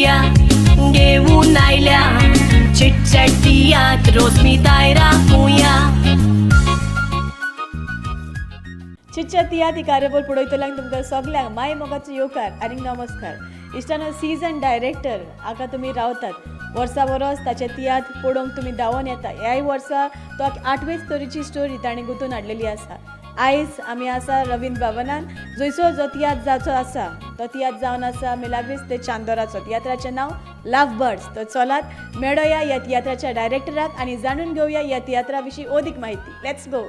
स्टोऱ्या घेऊन आयल्या चिटचटियात रोस्मिताय राखूया. चिटचटियात ही कार्यावळ पळयतल्यांक तुमकां सगल्यांक माय मोगाचो येवकार आनी नमस्कार. इश्टानो सीझन डायरेक्टर हाका तुमी रावतात वर्सा वरस ताचे तियात्र पळोवंक तुमी धांवून येता. ह्याय वर्सा तो 8वेच तरेची स्टोरी ताणें गुंतून हाडलेली आसा. आयज आमी आसा रवींद्र भवनान जंयसर जो तियात्र जावचो आसा तो तियात्र जावन आसा मिलाग्रीस ते चांदोराचो. तियात्राचें नांव लव बर्ड्स. तो चलात मेळोया ह्या तियात्राच्या डायरेक्टराक आनी जाणून घेवया ह्या तियात्रा विशीं अदीक म्हायती. Let's go.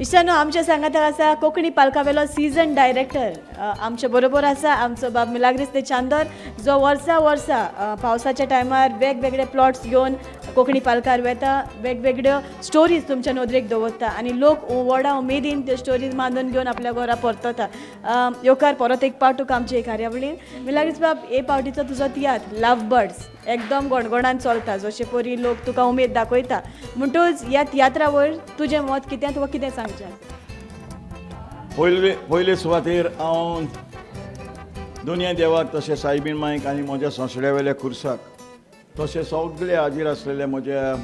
इश्टानो आमच्या सांगाताक आसा कोंकणी पालकावेलो सीझन डायरेक्टर आमचे बरोबर आसा आमचो बाब मिलाग्रीस ते चांदोर जो वर्सा पावसाच्या टायमार वेगवेगळे प्लॉट्स घेवन कोंकणी पालकार वेता वेगवेगळ्यो स्टोरीज तुमच्या नदरेक दवरता आनी लोक व्हडा उमेदीन त्यो स्टोरीज बांदून घेवन आपल्या घरा परतता. येवकार परत एक पावट तुका आमचे कार्यावळीन. मिलाग्रीस बाब हे पावटीचो तुजो तियात्र लव बर्ड्स एकदम गोणगोणान चलता जशे परी लोक तुका उमेद दाखयता म्हणटूच ह्या तियात्रा वयर तुजें मत कितें तुका कितें सांगचें? पयले सुवातेर हांव दुनिया देवाक तशें सायबीण मांयक आनी म्हज्या सोंसड्या वेल्या खुर्साक तशें सगळे हाजीर आसलेल्या म्हज्या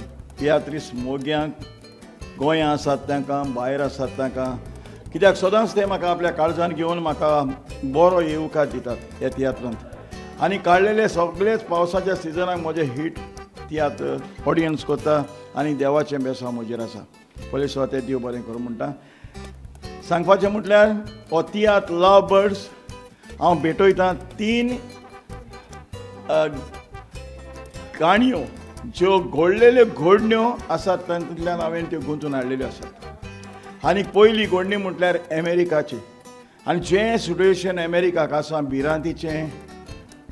तियात्रीस मोग्यांक गोंयां आसात तांकां भायर आसात तांकां कित्याक सदांच ते म्हाका आपल्या काळजान घेवन म्हाका बरो येवकार दितात ह्या तियात्रांत आनी काडलेले सगळेच पावसाच्या सिजनाक म्हजे हिट तियात्र ऑडियन्स करता आनी देवाचें बेसांव म्हजेर आसा. पयले सुवातेर देव बरें करूं म्हणटा. सांगपाचें म्हटल्यार हो तियात्र लव बर्ड्स हांव भेटयतां 3 काणयो ज्यो घडलेल्यो घडण्यो आसात तातूंतल्यान हांवें त्यो गुंतून हाडलेल्यो आसात. आनी पयली घडणी म्हटल्यार अमेरिकाची आनी जें सिट्युएशन अमेरिकाक आसा भिरांतीचें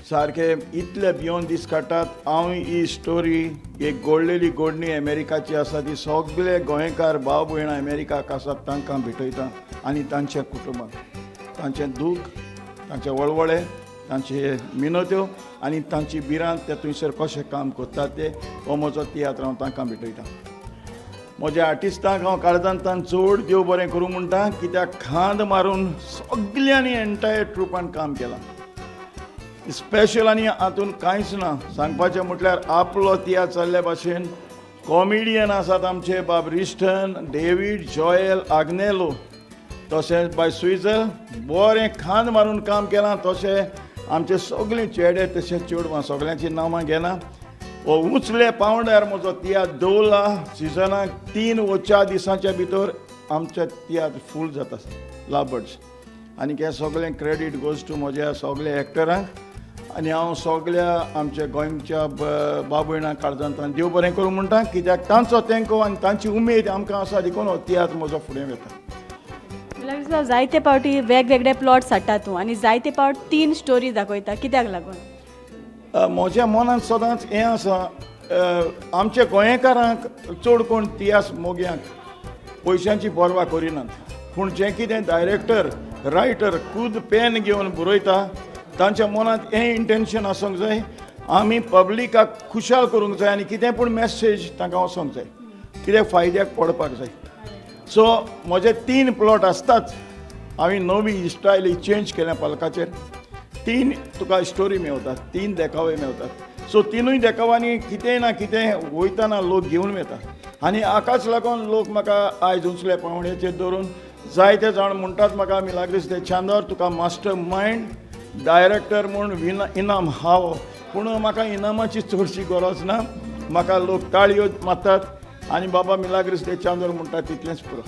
सारकें इतले भियोन दीस काडटात. हांव ही स्टोरी एक घडलेली घडणी अमेरिकाची आसा ती सगळे गोंयकार भाव भयणां अमेरिकाक आसात तांकां भेटयता आनी तांच्या कुटुंबाक तांचें दूख तांचे वळवळे तांचे मिनत्यो आनी तांची भिरांत ते थंयसर कशें काम करतात ते हो म्हजो तियात्र हांव तांकां भेटयतां. म्हज्या आर्टिस्टांक हांव काळजांतल्यान चड देव बरें करूं म्हणटा कित्याक खांद मारून सगल्यांनी एंटायर ट्रुपान काम केलां. स्पेशल आनी हातून कांयच ना. सांगपाचें म्हटल्यार आपलो तियात्र चल्ले भाशेन कॉमेडियन आसात आमचे बाब रिस्टन डेवीड जॉयल आग्नेलो तशेंच बाय स्विझर बरें खांद मारून काम केलां. तशें आमचे सगळीं चेडे तशें चेडवां सगळ्यांचीं नांवां घेना. हो उंचले पावंड्यार म्हजो तियात्र दवरला. सिजनाक 3 वा 4 दिसांच्या भितर आमचें तियात्र फूल जाता लव बर्ड्स आनी हें सगळें क्रेडीट गोज टू म्हज्या सगळ्या एक्टरांक आनी हांव सगळ्या आमच्या गोंयच्या भाव भयणांक काळजांतल्यान देव बरें करूं म्हणटा कित्याक तांचो तेंको आनी तांची उमेद आमकां आसा देखून हो तियात्र म्हजो फुडें वता. जायते पावटी वेगवेगळे प्लॉट्स हाडटा तूं आनी जायते पावट 3 स्टोरी दाखयता कित्याक लागून? म्हज्या मनांत सदांच हें आसा आमच्या गोंयकारांक चड कोण तियास मोग्यांक पयशांची पर्वा करिनात पूण जें कितें डायरेक्टर रायटर खूद पेन घेवन बरयता तांच्या मनांत हें इंटेंशन आसूंक जाय आमी पब्लिकाक खुशाल करूंक जाय आनी कितें पूण मॅसेज तांकां वचोंक जाय कितें फायद्याक पडपाक जाय. सो म्हजे 3 प्लॉट आसताच. हांवें नवी स्टायल चेंज केल्या पालकाचेर. 3 तुका स्टोरी मेवतात 3 देखावे मेवतात. सो 3य देखावांनी कितें ना कितें वयताना लोक घेवन वतात आनी हाकाच लागून लोक म्हाका आयज उंचल्या पावंड्याचेर धरून जायते जाण म्हणटात म्हाका मिलाग्रीस ते चांदोर तुका मास्टर मायंड डायरेक्टर म्हूण इनाम हांव पूण म्हाका इनामाची चडशी गरज ना. म्हाका लोक ताळयो मारतात आनी बाबा मिलाग्रीस ते चांदोर म्हणटात तितलेंच पुरो.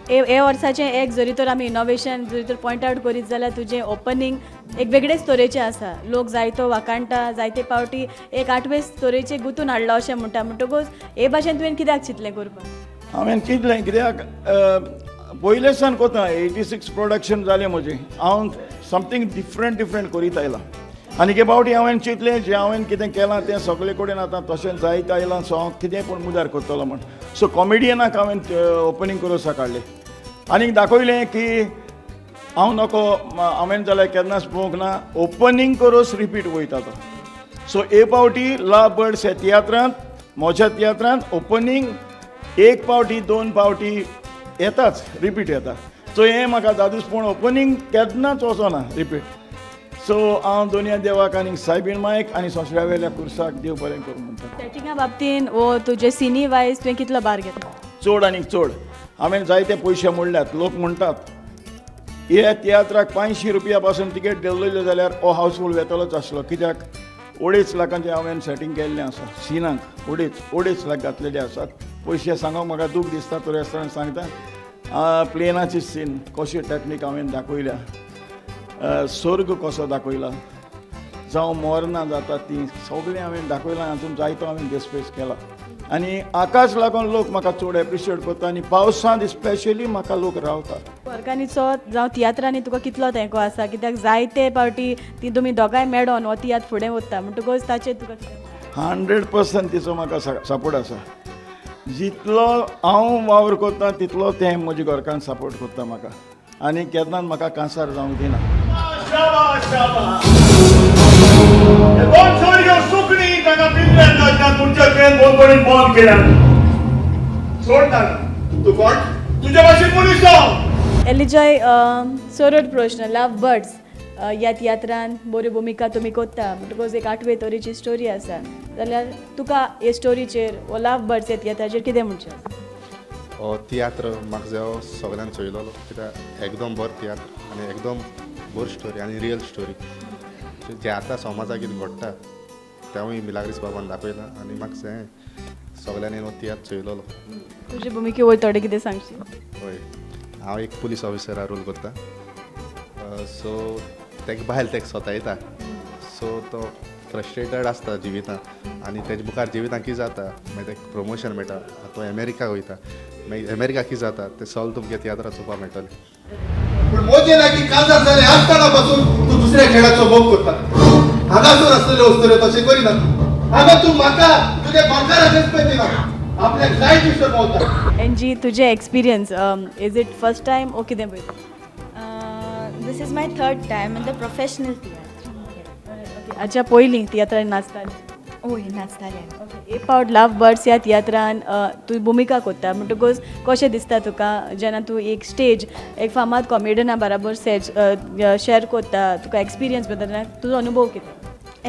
हे वर्साचें एक जरी तर आमी इनोवेशन जरी तर पॉयंट आवट करीत जाल्यार तुजें ओपनिंग एक वेगळेच तरेचें आसा. लोक जायतो वाकाणटा जायते पावटी एक 8वेच तरेचे गुंतून हाडलो अशें म्हणटा म्हणटकूच हे भाशेन तुवें कित्याक चिंतलें करपाक? हांवें चिंतलें कित्याक पयले सान कोता 86 प्रोडक्शन जालें म्हजें. हांव समथींग डिफरंट करीत आयलां आनी हे फावटी हांवें चिंतलें जें हांवें कितें केलां तें सगळे कडेन आतां तशें जायत आयलां सो हांव कितें पूण मुदार करतलो म्हण. सो कॉमेडियनाक हांवें ओपनिंग करूं काडलें आनीक दाखयलें की हांव नको हांवें जाल्यार केन्नाच पळोवंक ना ओपनिंग करूच रिपीट वयता तो सो हे पावटी लव बर्ड्स ह्या तियात्रांत म्हज्या तियात्रांत ओपनिंग एक पावटी दोन पावटी येताच रिपीट येता सो हें म्हाका दादूस पूण ओपनिंग केन्नाच वचना रिपीट सो हांव दोनया देवाक आनी सायबीण मायक आनी सोंसऱ्या वेल्या कुर्साक देव बरें करूं म्हणटा सेटिंगा बाबतीन वो तुजे सिनी वायज तुवें कितलो भार घेतलो चड आनीक चड हांवें जायते पयशे मोडल्यात लोक म्हणटात हे तियात्राक 500 रुपया पासून तिकेट देंवलेले जाल्यार हो हावसफूल येतलोच आसलो कित्याक 2.5 लाखांचें हांवें सेटींग केल्लें आसा सिनाक 2.5 लाख घातलेले आसात पयशे सांगूंक म्हाका दूख दिसता तो रेस्टॉरंट सांगता प्लेनाची सीन कशी टॅक्नीक हांवें दाखयल्या स्वर्ग कसो दाखयला जावं मोरना जाता ती सगळें हांवें दाखयलां हातूंत जायतो हांवें देस्पेस केला आनी हाकाच लागून लोक म्हाका चड एप्रिशिएट करता आनी पावसांत स्पेशली म्हाका लोक रावतात वर्गांनीचो जावं तियात्रांनी तुका कितलो तेंको आसा कित्याक जायते पावटी ती तुमी दोगांय मेळोन हो तियात्र फुडें वता म्हणटकूच ताचेर तुका 100% तिचो म्हाका सपोर्ट आसा जितलो हांव वावर करतां तितलो ते म्हज्या घरकान सपोर्ट करता म्हाका आनी केन्नाच म्हाका कांसार जावंक दिना एलिजॉय सोरोड प्रश्न लव बर्ड्स ह्या तियात्रान बऱ्यो भुमिका तुमी कोत्ता म्हणटकूच एक 8वे तरेची स्टोरी आसा जाल्यार तुका हे स्टोरीचेर वो लव बर्ड्स ह्या तियात्राचेर कितें म्हणचें हो तियात्र म्हाका जाय सगळ्यांक चोयलो कित्याक एकदम बरो तियात्र आनी एकदम बरी स्टोरी आनी रियल स्टोरी जे आतां समाजाक कितें घडटा तेंवूय मिलाग्रीस बाबान दाखयलां आनी म्हाका जाय सगळ्यांनी हो तियात्र चोयलो तुजे भुमिके वयर थोडे कितें सांगशी हय हांव एक पुलीस ऑफिसरा रोल करता सो तेका भायल तेका स्वता येता सो तो फ्रस्ट्रेटेड आसता जिवितांत आनी तेजे मुखार जिवितांत कितें जाता मागीर तेका प्रमोशन मेळटा तो अमेरिकाक वयता मागीर अमेरिका कितें जाता तें सॉल्व तुमगे तियात्रां चोवपाक मेळटलें पूण मोजे लागीं काजार जालें आसतना पासून तूं दुसऱ्या खेळाचो मोग करता हांगासून आसलेल्यो वस्तूल्यो तशें करिना हांगा तूं म्हाका तुगे बंकाराचेच पळय दिना आपल्याक जाय तितलो पावता एनजी तुजे experience is it first time ओ कितें पळय This is my third time in the professional theatre. हाच्या पयलीं तियात्रान नाचताली ओय नाचतालें ओके एक पावट लव बर्ड्स ह्या तियात्रान तूं भुमिका कोत्ता म्हणटकूच कशें दिसता तुका जेन्ना तूं एक स्टेज एक फामाद कॉमेडियना बराबर सेज शेअर कोत्ता तुका एक्सपिरियन्स बद्दल तुजो अनुभव कितें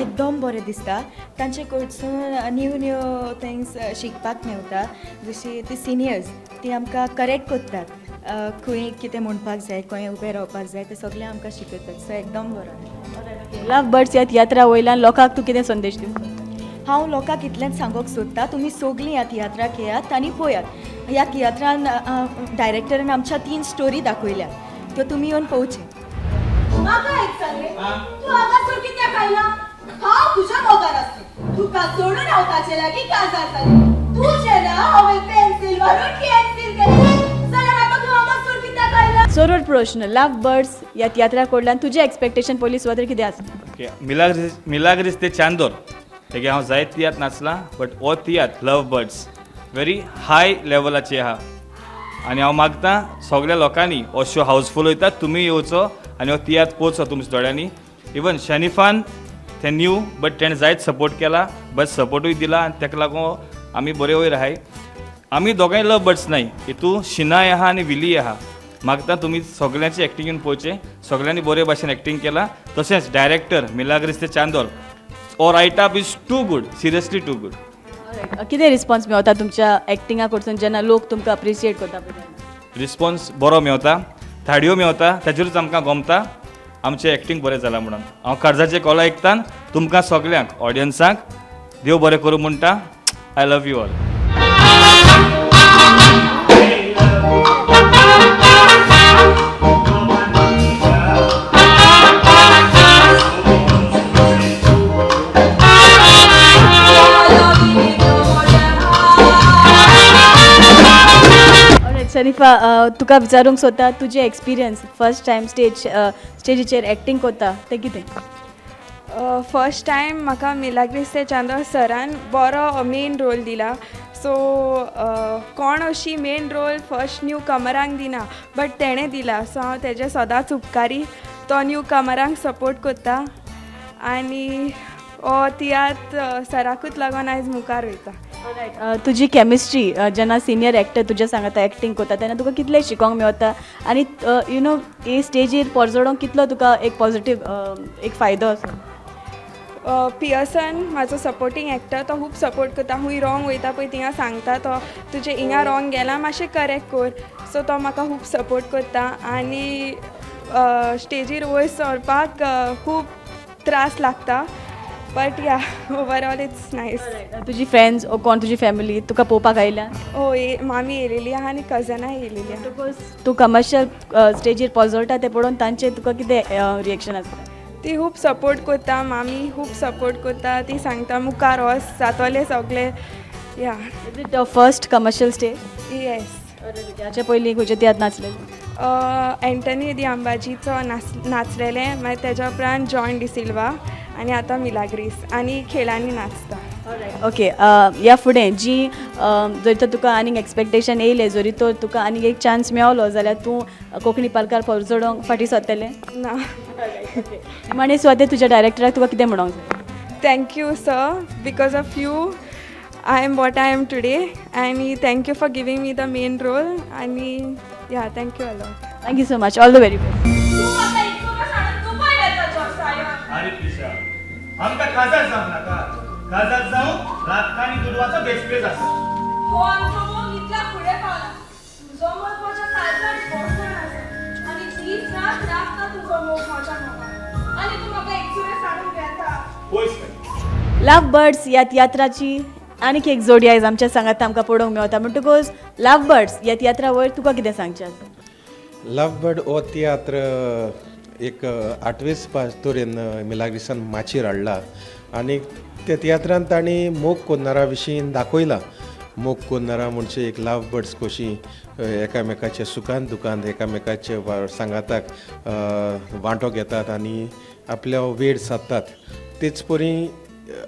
एकदम बरें दिसता तांचे कडसून न्यू न्यू थिंग्स शिकपाक मेळटा जशी ती सिनियर्स ती आमकां करेक्ट करतात खंय कितें म्हणपाक जाय खंय उबें रावपाक जाय तें सगळें आमकां शिकयतात सो एकदम बरो लव बर्ड्स ह्या तियात्रा वयल्यान लोकांक तूं कितें संदेश दिवं हांव लोकांक इतलेंच सांगूंक सोदतां तुमी सगळीं ह्या तियात्राक येयात आनी पळयात ह्या तियात्रान डायरेक्टरान आमच्या 3 स्टोरी दाखयल्या त्यो तुमी येवन पळोवचे म्हाका एक सांग रे तू हांगासर कित्याक आयला हांव तुज्या मोगान आसलें तुका सोडून रावपाचे लागीं काजार जालें तूं जेन्ना हांवें पेन्सील व्हरून कॅन्सील केलें जाल्यार आतां तूं हांगासर कित्याक आयला सोरोड प्रश्न लव बर्ड्स ह्या तियात्रा कडल्यान तुजें एक्सपेक्टेशन पयलीं सुद्दां कितें आसलें मिलाग्रीस ते चांदोर तेगे हांव जायत तियात्र नाचलां बट हो tiatr love birds very high लेवलाचे आहा आनी हांव मागतां सगळ्या लोकांनी हो शो हावसफूल वयता तुमी येवचो आनी हो तियात्र पळोवचो तुमच्या दोळ्यांनी इवन शनिफान ते न्यू बट तेणें जायत सपोर्ट केला बट सपोर्टूय दिला आनी ताका लागून आमी बरे वयर आहाय आमी दोगांय लव बर्ड्स नाय हितू शिनाय आहा आनी विली आहा मागता तुमी सगळ्यांची एक्टींग येवन पळोवचें सगळ्यांनी बरे भाशेन एक्टींग केला तशेंच डायरेक्टर मिलाग्रीस ते चांदोर और write up is too good seriously too good कितें रिस्पॉन्स मेळटा तुमच्या एक्टिंगा कडसून जेन्ना लोक तुमकां अप्रिशिएट करता रिस्पॉन्स बरो मेळटा थाळयो मेळटा ताजेरूच आमकां गमता आमचें एक्टींग बरें जालां म्हणून हांव कर्जाचे कॉल आयकतां तुमकां सगळ्यांक ऑडियन्सांक देव बरें करूं म्हणटा आय लव यू ऑल शरीफा तुका विचारूंक सोदता तुजे एक्सपिरियन्स फर्स्ट टायम स्टेजीचेर एक्टींग कोत्ता तें कितें फर्स्ट टायम म्हाका मिलाग्रीस ते चांदोर सरान बरो मेन रोल दिला सो कोण अशी मेन रोल फर्स्ट न्यू कमरांक दिना बट तेणें दिला सो हांव तेजे सदांच उपकारी तो न्यू कमरांक सपोर्ट करता आनी हो तियात्र सराकूच लागून आयज मुखार वयता. तुजी केमिस्ट्री जेन्ना सिनियर एक्टर तुज्या सांगाता एक्टींग करता तेन्ना तुका कितलें शिकोंक मेवता आनी यू नो हे स्टेजीर पोरजोडोंक कितलो तुका एक पॉजिटीव एक फायदो आसा. पियर्सन म्हाजो सपोर्टींग एक्टर तो खूब सपोर्ट करता हूंय रॉंग वयता पळय थिंगा सांगता तो तुजें हिंगा रॉंग गेलां मातशें करेक्ट कोर सो तो म्हाका खूब सपोर्ट करता आनी स्टेजीर वयर सरपाक खूब त्रास लागता बट या ओवरऑल इट्स नायस. तुजी फ्रेंड्स ओ कोण तुजी फॅमिली तुका पळोवपाक आयल्या. मामी येयलेली आहा आनी कजनाय येयलेली आहा. सपोज तूं कमर्शियल स्टेजीर पोजोळटा तें पळोवन तांचें तुका कितें रिएक्शन आसता. ती खूब सपोर्ट करता मामी खूब सपोर्ट करता ती सांगता मुखार वच जातोलें सगलें या. Is it first commercial stage. Yes. हाचे पयलीं खंयचे तियात्र नाचलेले. एंटनी दी अंबाजीचो नाचलेलें मागीर तेज्या उपरांत जॉन डिसिल्वा आनी आतां मिलाग्रीस आनी खेळांनी नाचता. ओके ह्या फुडें जी जर तर तुका आनीक एक्सपेक्टेशन येयले जरी तर तुका आनीक एक चान्स मेळलो जाल्यार तूं कोंकणी पालकार पोरजोडोंक फाटीं सरतलें ना. निमाणे सुवातेर तुज्या डायरेक्टराक तुका कितें म्हणूंक जाय. Thank you sir because of you I am what I am today आनी thank you for giving me the main role आनी या thank you a lot. Thank you so much all the very best. तू म्हाका इतको सांगत तू पळय येता जोसायो. अरे पिशा आमकां काजार जावं नाका काजार जावं रातकानी दुडवाचो बेसपेज आसा. हो आमचो मोग इतल्या फुडें पावला. तुजो मोग म्हज्या काळजात भोसण आसा आनी दीस रात लागता तुजो मोग म्हज्या मोगान आनी तू म्हाका एकसुरे सांडून घेता. पयस काय लव बर्ड्स ह्या तियात्राची आनीक एक जोडी आयज आमच्या सांगात आमकां पळोवंक मेवता म्हणटकूच लव बर्ड्स ह्या तियात्रा वयर तुका कितें सांगचें आसा. लव बर्ड हो तियात्र एक 8वेच पातोरेन मिलाग्रिसान माचयेर हाडला आनी त्या तियात्रांत तांणी मोग कोन्नारा विशीं दाखयलां. मोग कोन्नारा म्हणजे एक लव बर्ड्स कशीं एकामेकाच्या सुखांत दुखांत एकामेकाचे सांगाताक वांटो घेतात आनी आपल्या वेळ सादतात. तेच परी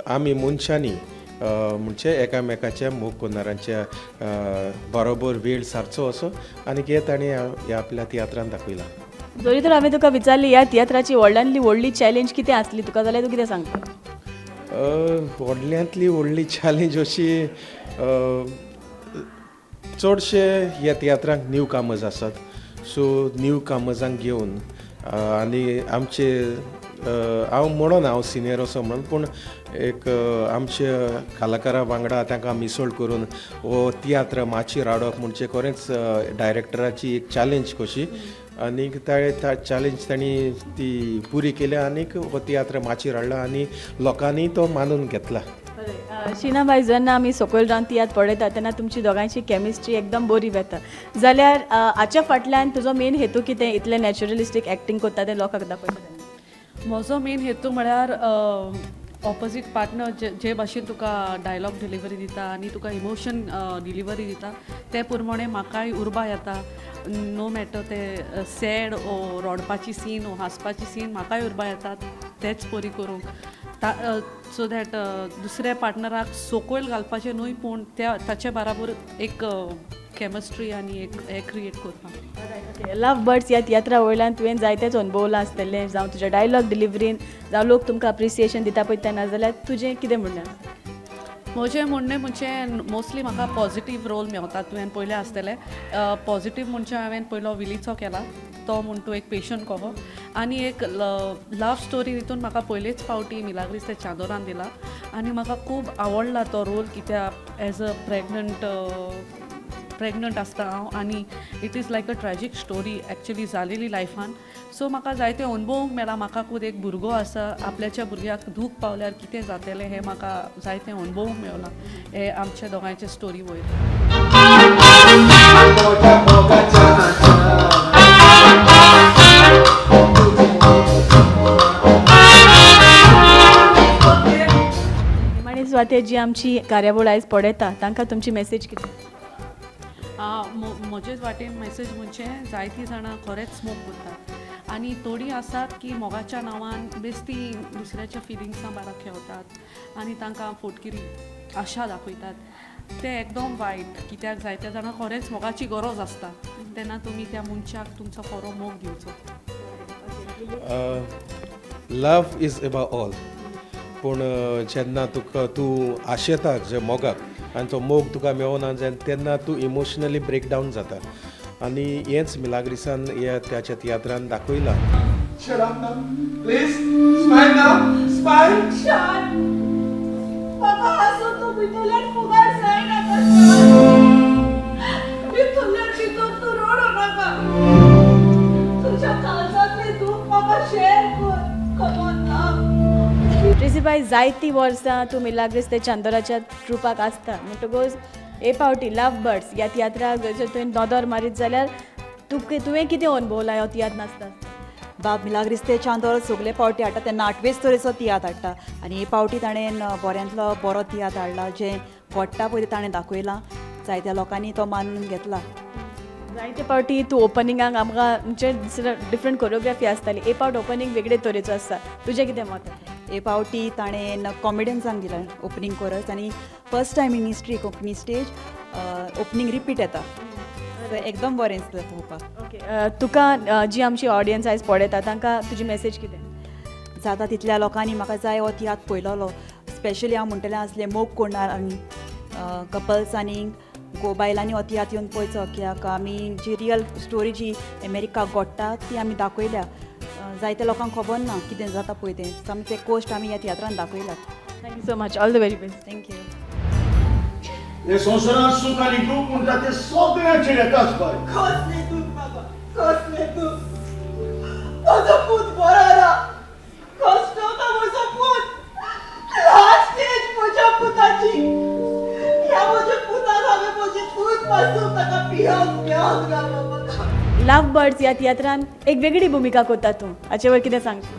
आमी मनशांनी म्हणजे एकामेकाच्या मोग कोन्नारांच्या बरोबर वेळ सारचो असो आनी हे ताणें ह्या आपल्या तियात्रांत दाखयलां. जरी तर हांवें तुका विचारली ह्या तियात्राची व्हडल्यांतली व्हडली चॅलेंज कितें आसली तुका जाल्यार तूं कितें सांगता. व्हडल्यांतली व्हडली चॅलेंज अशी चडशे ह्या तियात्रांक न्यू कामर्स आसात सो न्यू कामर्सांक घेवन आनी आमचे हांव म्हणून हांव सिनियर असो म्हणून पूण एक आमचे कलाकारा वांगडा तांकां मिसळ करून हो तियात्र माचयेर हाडप म्हणजे खरेंच डायरेक्टराची एक चॅलेंज कशी आनी चॅलेंज तांणी ती पुरी केल्या आनीक हो तियात्र माचयेर हाडला आनी लोकांनी तो मानून घेतला. शिनाबाई जेन्ना आमी सकयल रावन तियात्र पळयता तेन्ना तुमची दोगांयची कॅमिस्ट्री एकदम बरी वता जाल्यार हाच्या फाटल्यान तुजो मेन हेतू कितें इतलें नॅचरलिस्टीक एक्टींग करता तें लोकांक दाखयता. म्हजो मेन हेतू म्हळ्यार ऑपोजीट पार्टनर जे भाशेन तुका डायलॉग डिलिव्हरी दिता आनी तुका इमोशन डिलिव्हरी दिता ते प्रमाणे म्हाकाय उर्बा येता. नो मॅटर ते सॅड ओ रोडपाची सीन ओ हांसपाची सीन म्हाकाय उर्बा येतात तेच परी करूंक सो दॅट दुसऱ्या पार्टनराक सकयल घालपाचें न्हय पूण ताचे बराबर एक केमिस्ट्री आनी एक हे क्रिएट करपाक. लव बर्ड्स ह्या तियात्रा वयल्यान तुवें जायतेच अनुभवलां आसतलें जावं तुज्या डायलॉग डिलिव्हरीन जावं लोक तुमकां अप्रिसिएशन दिता पळय तेन्ना जाल्यार तुजें कितें म्हणणें. म्हजें म्हणणें म्हणजे मोस्टली म्हाका पॉजिटीव रोल मेवता. तुवें पयलें आसतलें पॉजिटीव म्हणजे हांवें पयलो विलीचो केला तो म्हणटो एक पेशंट कहो आनी एक लव स्टोरी हितून म्हाका पयलेच फावटी मिलाग्रीस ते चांदोरान दिला आनी म्हाका खूब आवडला तो रोल कित्याक एज अ प्रेग्नंट आसता हांव आनी it is like a tragic story actually जालेली लायफान सो म्हाका जायते अनुभवूंक मेळ्ळा. म्हाका खूब एक भुरगो आसा आपल्याच्या भुरग्याक दूख पावल्यार कितें जातलें हें म्हाका जायतें अनुभवूंक मेळ्ळां हे आमच्या दोगांयचे स्टोरी वयर. निमाणे सुवातेर जी आमची कार्यावळ आयज पळयता तांकां तुमची मेसेज कितें. म्हजेच वाटेन मेसेज म्हणजे जायतीं जाणां खरेंच स्मोक करतात आनी थोडीं आसात की मोगाच्या नांवान बेश्टी दुसऱ्याच्या फिलिंग्सां बारा खेळटात आनी तांकां फोटगिरी आशा दाखयतात तें एकदम वायट कित्याक जायत्या जाणां खरेंच मोगाची गरज आसता तेन्ना तुमी त्या मनशाक तुमचो खरो मोग दिवचो. लव इज एबाउट ऑल. पूण जेन्ना तुका तूं आशेता जे मोगाक आनी तो मोग तुका मेळना तेन्ना तूं इमोशनली ब्रेकडावन जाता. आनी हेंच मिलाग्रिसान त्याच्या तियात्रान दाखयलां. Shut up now. Please. Smile now. Smile. शांत. म्हाका हसून तू भितरल्यान फुगार जायनाका शांत. भितरल्यान भितर तू रडू नाका. तुज्या काळजांतलें दूख म्हाका शेअर कर. Come on now. ट्रेसीबाई जायतीं वर्सां तूं मिलाग्रिस ते चांदोराच्या ट्रुपाक आसता म्हणटकूच हे फावटी लव बर्ड्स ह्या तियात्राक जर तुवें नदर मारीत जाल्यार तुवें कितें अनुभवला ह्यो तियात्र नाचता? बाब मिलाग्रिस ते चांदोर सगळे पावटी हाडटा तेन्ना 8वेच तरेचो तियात्र हाडटा आनी हे पावटी ताणें बऱ्यांतलो बरो तियात्र हाडला जें घडटा पळय ताणें दाखयलां. जायत्या लोकांनी तो मानून घेतला. जायते फावटी तूं ओपनिंगाक आमकां म्हणजे डिफरंट कोरियोग्राफी आसताली. हे फावट ओपनिंग वेगळे तरेचो आसता. तुजें कितें मत? हे पावटी ताणें कॉमेडियन्सांक दिलां ओपनिंग कोरस आनी first time in history Konkani stage opening repeat येता. एकदम बरें दिसलें पळोवपाक. ओके तुका जी आमची ऑडियन्स आयज पळयता तांकां तुजी मेसेज कितें? जाता तितल्या लोकांनी म्हाका जाय हो तियात्र पळयलोलो. स्पेशली हांव म्हणटलें आसलें मोग कोणार आनी कपल्स आनी बायलांनी हो तियात्र येवन पळयचो कित्याक आमी जी रियल स्टोरी जी अमेरिकाक घडटा ती आमी दाखयल्या. जायत्या लोकांक खबर ना कितें जाता पळय तें सामकें कोस्ट आमी ह्या तियात्रान दाखयलात. Thank you so much. All the very best. Thank you. हे संवसारांत सूख आनी दूख म्हणटा ते सगळ्यांचेर येताच पळय. कसलें दूख बाबा, कसलें दूख. म्हजो पूत बरो ना. कश्टता म्हजो पूत. लास्ट स्टेज म्हज्या पुताची. ह्या म्हज्या पुताक हांवें म्हजी पूत पासून ताका पियोंक मेळोंक ना बाबा. लव बर्ड्स ह्या तियात्रान एक वेगळी भुमिका करता तूं. हाचे वयर कितें सांगशील?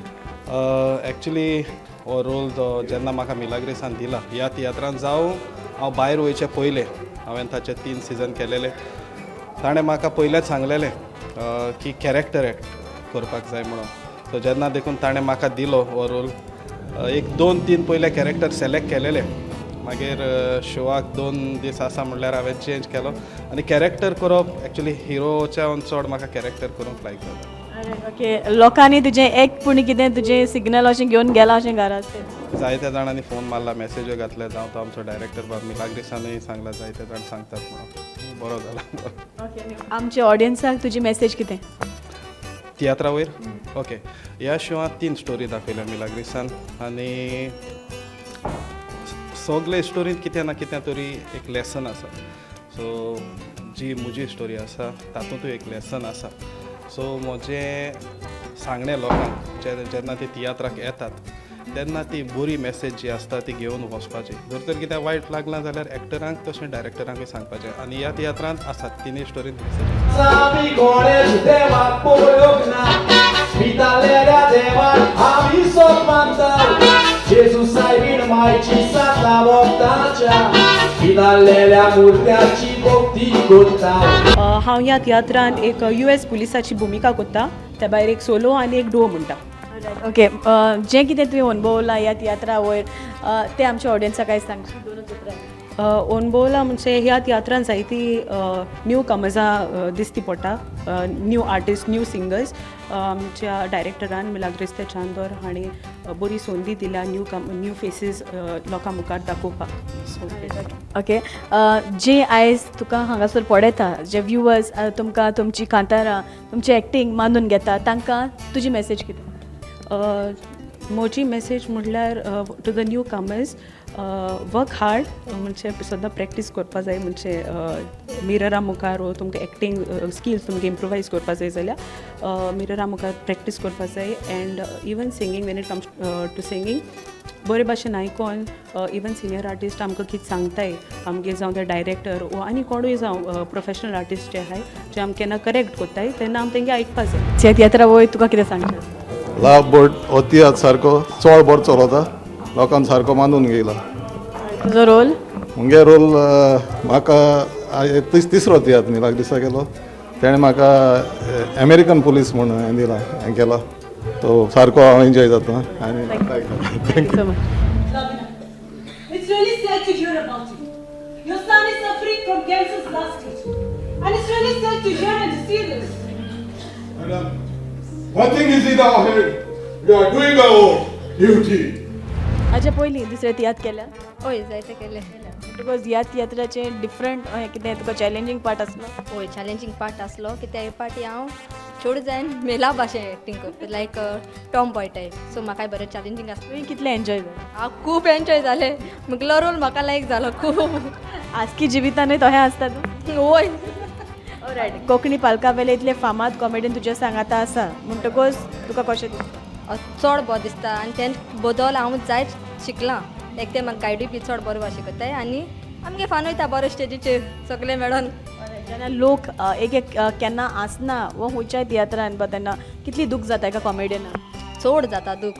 एक्चुली हो रोल तो जेन्ना म्हाका मिलाग्रिसान दिला ह्या तियात्रान जावं हांव भायर वयचे पयलें हांवें ताचे 3 सीझन केलेले. ताणें म्हाका पयलेंच सांगलेलें की कॅरेक्टर एक्ट करपाक जाय म्हणून. सो जेन्ना देखून ताणें म्हाका दिलो हो रोल एक 2-3 पयले कॅरेक्टर सिलेक्ट केलेले. मागीर शोवाक 2 दीस आसा म्हणल्यार हांवें चेंज केलो आनी कॅरेक्टर करप एक्चुली हिरोच्या चड म्हाका कॅरेक्टर करूंक लायक जाता. ओके लोकांनी तुजें एक पूण कितें तुजें सिग्नल अशें घेवन गेलां अशें घरांत तें? जायत्या जाणांनी फोन मारला मेसेज्यो घातले जावं तो आमचो डायरेक्टर बाब मिलाग्रिसानूय सांगला जायते जाण सांगतात म्हणून बरो जाला. ओके आमच्या ऑडियन्साक तुजी मेसेज कितें? तियात्रा वयर ओके ह्या शोवांत 3 स्टोरी दाखयल्या मिलाग्रिसान आनी सगळे स्टोरींत कितें ना कितें तरी एक लेसन आसा. सो जी म्हजी स्टोरी आसा तातूंतूय एक लेसन आसा. सो म्हजें सांगणें लोकांक जेन्ना ती तियात्राक येतात तेन्ना ती बरी मेसेज जी आसता ती घेवन वचपाची. जर तर कितें वायट लागलां जाल्यार एक्टरांक तशें डायरेक्टरांकूय सांगपाचें. आनी ह्या तियात्रांत आसात 3 स्टोरींत मेसेज. हांव ह्या तियात्रांत एक US पुलिसाची भुमिका करता. त्या भायर एक सोलो आनी एक डुओ म्हणटा. ओके जें कितें तुवें अनुभवलां ह्या तियात्रा वयर तें आमच्या ऑडियन्साक आयज सांगशील? अनुभवला म्हणजे ह्या तियात्रांत जायती न्यू कमर्सां दिसती पडटा. न्यू आर्टिस्ट न्यू सिंगर्स आमच्या डायरेक्टरान मिलाग्रिस ते चांदोर हांणी बरी संदी दिल्या न्यू फेसीस लोकां मुखार दाखोवपाक. ओके जे आयज तुका हांगासर पळयता जे व्ह्युअर्स तुमकां तुमची कांतारां तुमची एक्टींग मानून घेता तांकां तुजी मेसेज कितें? म्हजी मेसेज म्हणल्यार to the newcomers work hard म्हणजे सद्दां प्रॅक्टीस करपा जाय. म्हणजे मिररा मुखार तुमकां एक्टींग स्किल्स तुमकां इम्प्रोवायज करपा जाय जाल्यार मिररा मुखार प्रॅक्टीस करपा जाय. And even singing when it comes to singing बरे भाशेन आयकोन इवन सिनियर आर्टिस्ट आमकां कितें सांगताय आमगे जावं ते डायरेक्टर वो आनी कोणूय जावं प्रोफेशनल आर्टिस्ट जे आहाय जे आमकां केन्ना करेक्ट कोत्ताय तेन्ना आमी तेंगे आयकपा जाय. तियात्रा वयर तुका कितें सांगचें? लव बर्ड हो तियात्र सारको चड बरो चलता. लोकांक सारको मानून घेयला. तुजो रोल? मुगे रोल म्हाका तिसरो तियात्र मिलाग्रिसा केलो. तेणें म्हाका अमेरिकन पुलीस म्हणून हें दिला हें केला. तो सारको हांव एन्जॉय जाता आनी thank you so much. It's really sad to hear about you. Your son And it's really sad to hear and to see this. Madam, nothing is in our head. We are doing our duty. हाचे पयलीं दुसरे तियात्र केल्या हय जायते केले because ह्या तियात्राचे different कितें तुका challenging part आसलो हय चॅलेंजींग पार्ट आसलो कित्याक हे पाटी हांव चड जायन मेला भाशेन एक्टींग करता लायक टॉम बॉय टायप सो म्हाका बरें चॅलेंजींग आसलें तुवें कितलें एन्जॉय जालें हांव खूब एन्जॉय जालें मुगलो रोल म्हाका लायक जालो खूब आजकी जिवितानूय तोहें आसता तूं हय रायट कोंकणी पालका वेले इतले फामाद कॉमेडीन तुज्या सांगाता आसा म्हणटकूच तुका कशें दिसता चड बरो दिसता आनी तें बदल हांव जायत शिकलां लायक ते म्हाका गायडूय बी चड बरो भाशेन करताय आनी आमगे फान वयता बरो स्टेजीचेर सगळे मेळोन जेन्ना लोक एक एक केन्ना आसना वो खंयच्याय तियात्रान तेन्ना कितली दूख जाता एका कॉमेडियनाक चड जाता दूख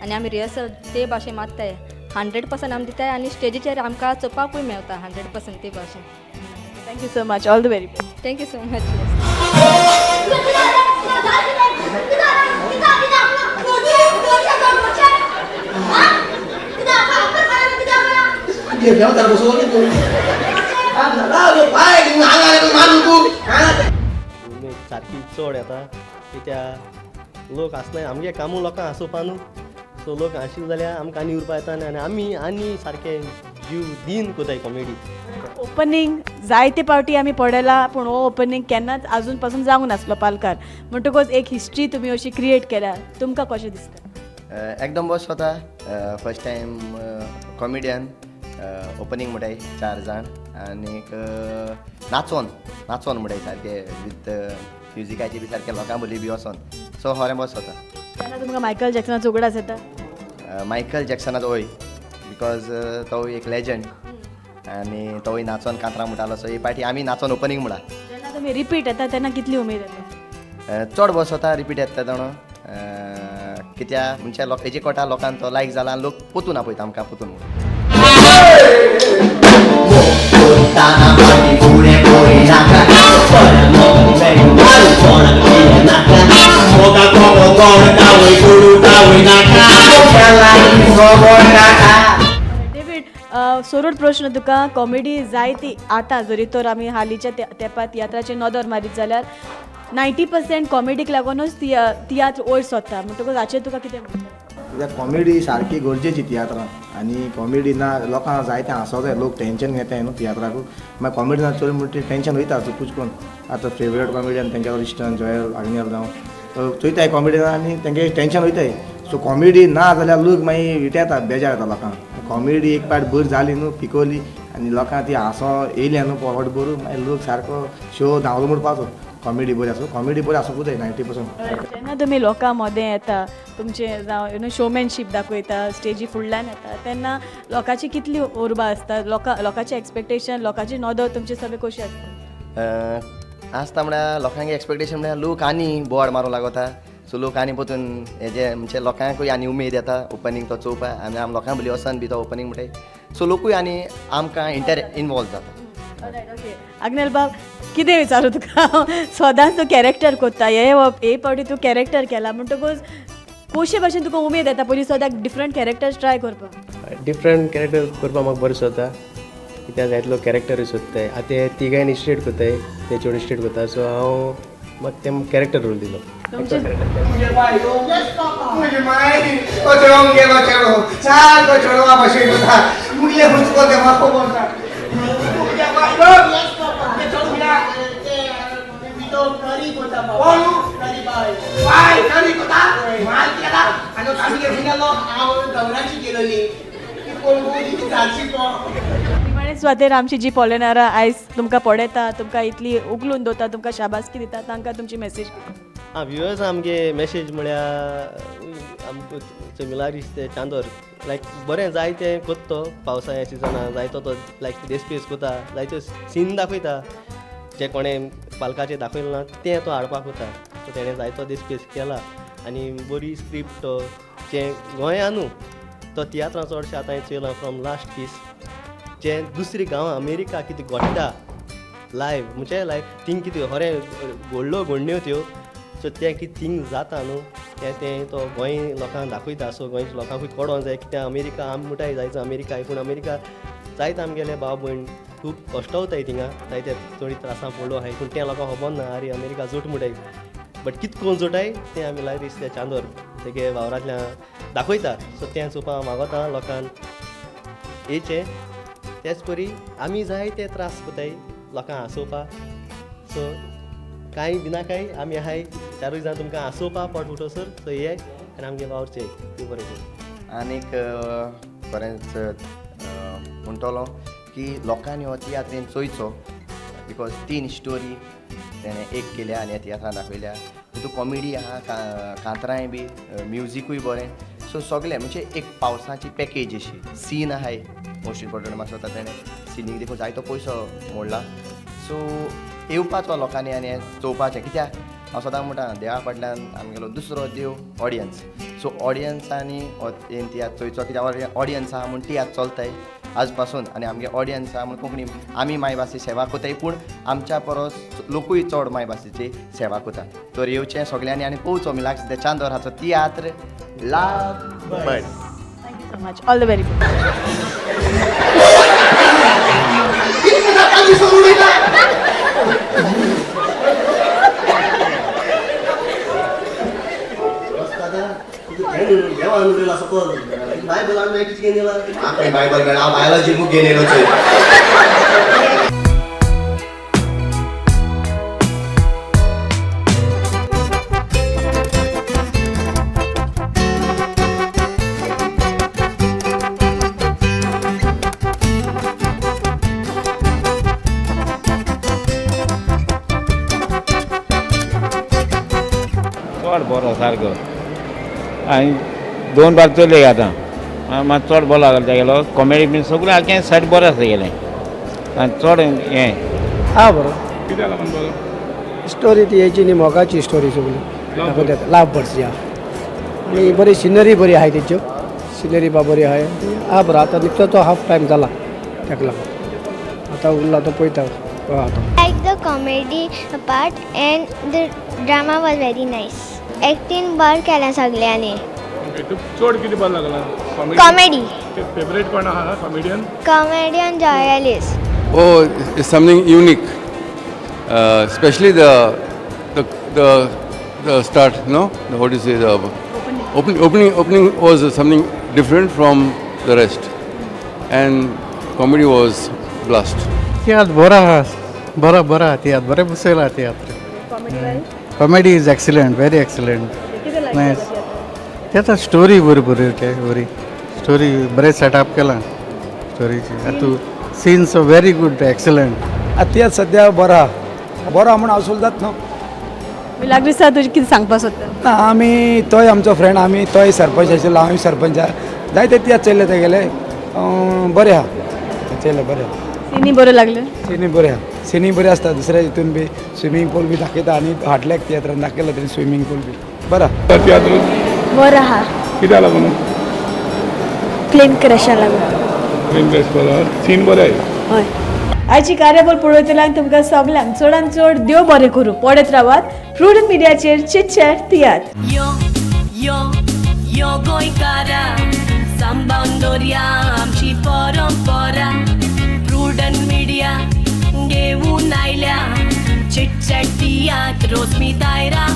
आनी आमी रिहर्सल ते भाशेन मारताय 100% आमी दिताय आनी स्टेजीचेर आमकां चोवपाकूय मेळटा 100% ते भाशेन thank you so much all the very best thank you so much सारकी चड येता कित्याक लोक आसनाय आमगे कामू लोकांक हांसोवपा न्हू सो लोक हांशिल्ले जाल्यार आमकां आनी उरपा येता आनी आमी आनी सारके जीव दीन कोताय कॉमेडी ओपनिंग जायते पावटी आमी पळयला पूण हो ओपनिंग केन्नाच आजून पासून जावंक नासलो पालकार म्हणटकूच एक हिस्ट्री तुमी अशी क्रिएट केल्या तुमकां कशें दिसता एकदम बस होता फर्स्ट टायम कॉमेडियन ओपनिंग म्हणटाय 4 जाण आनीक नाचोन म्हणटाय सारके विथ म्युजिकाची बी सारके लोकां बोली बी वचोन सो खरें बस होता तेन्ना तुमकां मायकल जॅक्सनाचो उगडास येता मायकल जॅक्सनाचो वय बिकॉज तो एक लेजंड आनी तोय नाचोन कांतरां म्हणटालो सो ही पाटी आमी नाचोन ओपनिंग म्हणा जेन्ना तुमी रिपीट येता तेन्ना कितली उमेद येता चड बस होता रिपीट येता जाणो कित्याक म्हणजे हेजे कोटा लोकांक तो लायक जाला आनी लोक पोतून आपयता आमकां पोतून डेवीड सोरूड प्रश्न तुका कॉमेडी जायती आतां जरी तर आमी हालींच्या तेंपार तियात्राचेर नदर मारीत जाल्यार 90% कॉमेडीक लागूनच तियात्र वयर सोदता म्हणटकूच हाचेर तुका कितें म्हणटा कित्याक कॉमेडी सारकी गरजेची तियात्रांत आनी कॉमेडी ना लोकांक जायते हांसो जाय लोक टेंशन घेताय न्हू तियात्राकूय मागीर कॉमेडियना चड म्हणटा टेंशन वयता चुकूच करून आतां फेवरेट कॉमेडियन तेंच्या इश्टन जॉयल आग्नेल जावं चोयताय कॉमेडियन आनी तेंगे टेंशन वयताय सो कॉमेडी ना जाल्यार लोक मागीर विटयता बेजार येता लोकांक कॉमेडी एक पार्ट बरी जाली न्हू पिकोवली आनी लोकांक ती हांसो येयली न्हू पोवट बरो मागीर लोक सारको शो धांवलो म्हणपाचो कॉमेडी बरी आसूंकूच जाय 90%. जेन्ना तुमी लोकां मोदें येता तुमचे जावं शोमॅनशीप दाखयता स्टेजी फुडल्यान येता तेन्ना लोकांची कितली उर्बा आसता लोकांचे एक्सपेक्टेशन लोकांची नदर तुमचे सगळे कशी आसता आसता म्हळ्यार लोकांचे एक्सपेक्टेशन म्हळ्यार लोक आनी बोवाड मारूं लागता सो लोक आनी पोतून हेजे म्हणजे लोकांकूय आनी उमेद येता ओपनिंग तो चोवपा आनी आमी लोकां बली वचन बी तो ओपनिंग म्हणटाय सो लोकूय आनी आमकां इनवॉल्व जाता ओके आग्नेल बाब कितें विचारूं तुका सदांच तूं कॅरेक्टर कोत्ता हे फावटी तूं कॅरेक्टर केला म्हणटकूच कशे भाशेन तुका उमेद येता पयलीं सदांच डिफरंट कॅरेक्टर्स ट्राय करपाक डिफरंट कॅरेक्टर करपाक म्हाका बरें दिसता कित्याक जायतलो कॅरेक्टर सोदताय आतां ते तिगायनी स्ट्रेट कोताय ते चेडूं स्ट्रेट कोता सो हांव म्हाका तें कॅरेक्टर रोल दिलो स्वातेर आमची जी पॉलेनारां आयज तुमकां पळयता तुमकां इतली उखलून दवरता तुमकां शाबासकी दिता तांकां तुमची मेसेज व्ह्युअर्स आमगे मेसेज म्हळ्यार आमकां मिलाग्रीस ते चांदोर लायक बरें जायते कोत्तो पावसाळ्या सिजनान जायतो तो लायक देस्पेस कोता जायत्यो सीन दाखयता जे कोणें पालकाचेर दाखयलें ना तें तो हाडपाक वता सो तेणें जायतो देस्पेस केला आनी बरी स्क्रिप्ट तो जे गोंयानू तो तियात्रां चडशें आतां चयलां फ्रॉम लास्ट पीस जे दुसरी गांवां अमेरिका कितें घडटा लायव म्हणजे लायक थिंग कितें खरें व्हडल्यो घडण्यो त्यो सो तें कितें थिंग जाता न्हू तें तो गोंय लोकांक दाखयता सो गोंयच्या लोकांकूय कळोंक जाय कित्याक अमेरिका आमी म्हणटाय जायचं अमेरिका पूण अमेरिका जायत आमगेले भाव भयण खूब कश्ट वताय थिंगा जायते चोडी त्रासां पडलो आहाय पूण त्या लोकांक खबर ना अरे अमेरिका जोट म्हणटाय बट कित कोण जोटाय तें आमी मिलाग्रिस त्या चांदोर तेगे वावरांतल्यान दाखयता सो तें चोवपाक मागता लोकांक येचें तेच परी आमी जाय ते त्रास कोताय लोकांक हांसोवपाक सो कांय भिनाकाय आमी आहाय चारूय जाण तुमकां हांसोवपाक पोट फुटोसर सो ये आनी आमगे वावरचे देव बरें करूं. आनीक बरेंच म्हणटलो की लोकांनी हो तियात्रेन चोयचो बिकॉज 3 स्टोरी तेणें एक केल्या आनी ह्या तियात्रान दाखयल्या तितून कॉमेडी आहा कांतराय बी म्युजिकूय बरें सो सगळें म्हणजे एक पावसाची पॅकेज अशी सीन आहाय मोस्ट इम्पॉर्टंट म्हाका दिसता तेणें सिनीक देखून जायतो पयसो मोडला सो येवपाचो लोकांनी आनी हें चोवपाचें कित्याक हांव सदां म्हणटा देवा फाटल्यान आमगेलो दुसरो देव ऑडियन्स सो ऑडियन्सांनी येवन तियात्र चोयचो कित्याक ऑडियन्स आहा म्हूण तियात्र चलताय आज पासून आनी आमगे ऑडियन्स आहा म्हूण कोंकणी आमी मायभासी सेवा कोताय पूण आमच्या परस लोकूय चड मायभासीची सेवा कोता तर येवचें सगळ्यांनी आनी पळोवचो मिलाग्रिस दे चांदोर हाचो तियात्र love birds. Thank you so much all the very good. Bible हांव बायोलॉजी बूक घेवन येयलो चड बरो सारको आनी 2 बार चोयले आतां मात चड बरो लागलो तेगेलो कॉमेडी बीन सगळें आख्खें सायड बरें आसा तेगेलें आनी चड हें हा बरो कित्याक लागून बरो स्टोरी ती हेची न्ही मोगाची स्टोरी सगळी दाखयतात लव बर्ड्स या आनी बरी सिनरी बरी आहाय तेच्यो सिनरी बा बरी आहाय हा बरो आतां निकतो तो हाफ टायम जाला ताका लागून आतां उरला तो पळयता Like the comedy part and the drama was very nice. Acting बर केलें सगळ्यांनी. चड कितें बरो लागला Comedy. फेवरेट कोण आहा comedian Comedian Joyalis. Oh, it's something unique, especially the start. No, what do you say? The opening was something different from the rest, and comedy was blast. तियात्र बरा बरा तियात्र बरें बसयला तियात्र comedy is excellent very excellent nice त्याचा story बरी story बरें सेटअप केला स्टोरीची हातूं सीन्स वेरी गुड एक्सिलंट तियात्र सद्या बरा म्हणून हांव सुद्दां न्हू मिलाग्रिस तुजें कितें सांगपाक सोदता ना आमी तोय आमचो फ्रेंड आमी तोय सरपंच आशिल्लो हांवूय सरपंच जायते तियात्र चयले तेगेले बरें आहा चयले बरें आहा सिनी बरो लागलें सिनी बरें आहा सिनी बरें आसता दुसऱ्या हितून बी स्विमींग पूल बी दाखयता आनी हाटल्याक तियात्रान दाखयला तेणी स्विमींग पूल बी बरा तियात्र बरो आहा कित्याक लागून प्लेन क्रशा लागून. प्लेन क्रश बरो सीन बरें हय आयची कार्यावळ पळयतल्यांक तुमकां सगळ्यांक चडांत चड देव बरें करूं पडत रावात प्रुडंट मिडियाचेर चिटचॅट तियात्र यो यो यो गोंयकारा सांबाळून दवरया आमची परंपरा प्रुडंट मिडिया घेऊन आयल्या चिटचॅट तियात्र रोस्मी दायरा